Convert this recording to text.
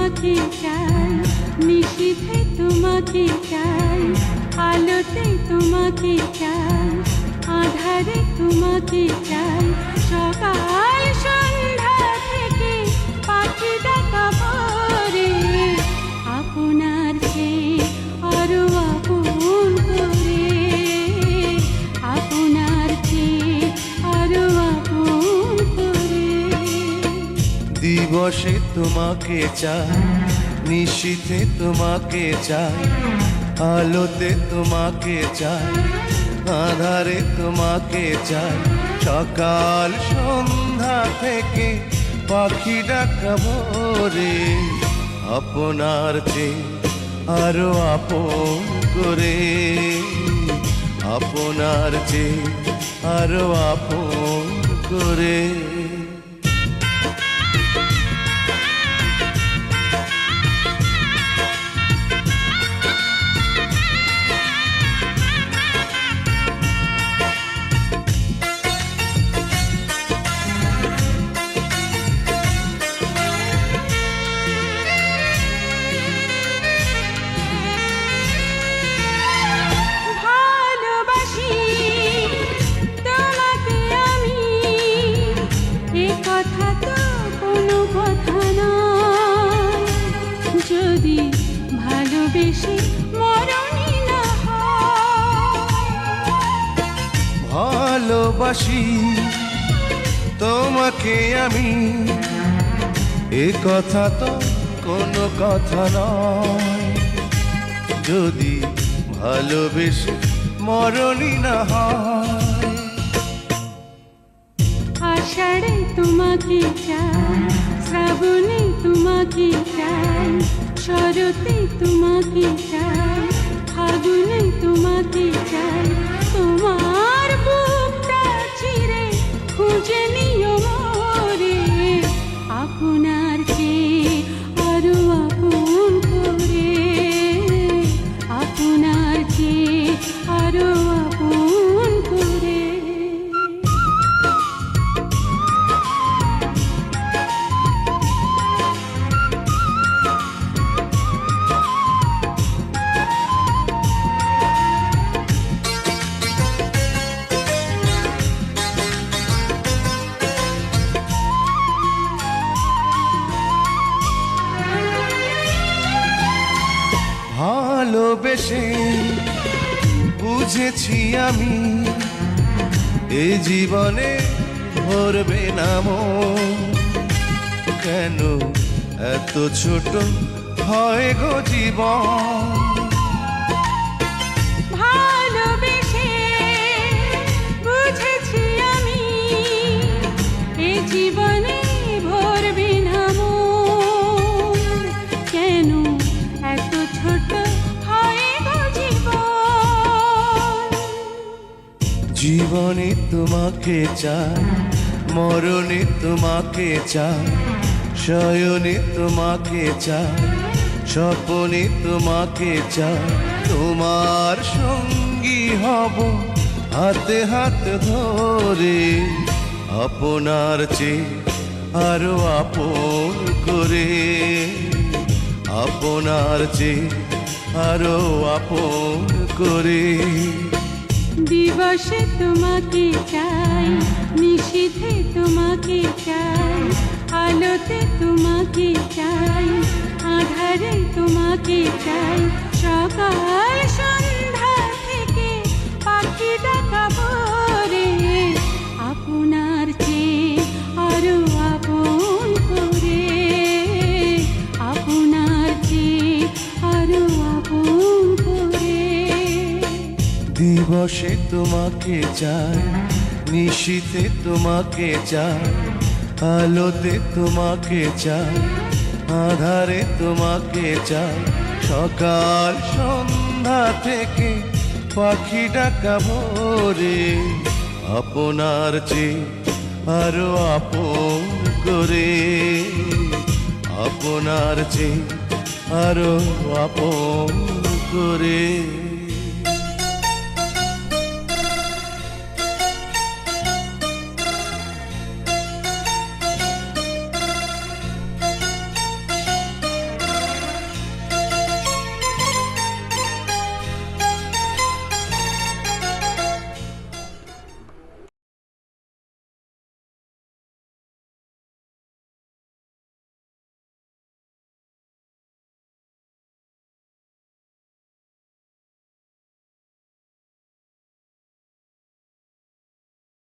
তোমাকে চাই, নিশীথে তোমাকে চাই, আলোতে তোমাকে চাই, আধারে তোমাকে চাই, সকাল সন্ধ্যা থেকে পাখি ডাকা পরে আপনার চেয়ে আরো আপন করে, আপনার চেয়ে আরো আপন করে। দিবসে তোমাকে চাই, নিশীথে তোমাকে চাই, আলোতে তোমাকে চাই, আধারে তোমাকে চাই, সকাল সন্ধ্যা থেকে পাখি ডাকা ভোরে আপনার চেয়ে আরো আপন করে, আপনার চেয়ে আরো আপন করে। যদি ভালোবেসে মরণই না হয়, ভালোবাসি তোমাকে আমি, এ কথা তো কোনো কথা নয়। যদি ভালোবেসে মরণই না হয়। আষাঢ়ে তোমাকে চাই, শ্রাবণে তোমাকে চাই, শরতে তোমাকে চাই, ফাগুনে তোমাকে চাই, তোমার বুকটা চিরে খুঁজে নিও মোরে আপনার চেয়ে আরো আপন করে, আপনার চেয়ে আরো আপন করে। ভালোবেসে বুঝেছি আমি, এ জীবনে ভরবে না মন। কেন এত ছোট হয় গো জীবন? ভালোবেসে বুঝেছি আমি, এ জীবনে ভরবে না মন। কেন এত ছোট হয় গো জীবন? জীবনে তোমাকে চাই, মরণে তোমাকে চাই, শয়নে তোমাকে চাই, স্বপনে তোমাকে চাই, তোমার সঙ্গী হব হাতে হাত ধরে আপনার চেয়ে আরো আপন করে, আপনার চেয়ে আরো আপন করে। দিবসে তোমাকে চাই, নিশীথে তোমাকে চাই, আলোতে তোমাকে চাই, আধারে তোমাকে চাই, সকাল সন্ধ্যা থেকে পাখি ডাকা ভোরে আপনার চেয়ে আরো আপন করে, আপনার চেয়ে আরো আপন করে। দিবসে তোমাকে চাই, নিশীথে তোমাকে চাই, আলোতে তোমাকে চাই, আধারে তোমাকে চাই, সকাল সন্ধ্যা থেকে পাখি ডাকা ভোরে আপনার চেয়ে আরো আপন করে, আপনার চেয়ে আরো আপন করে।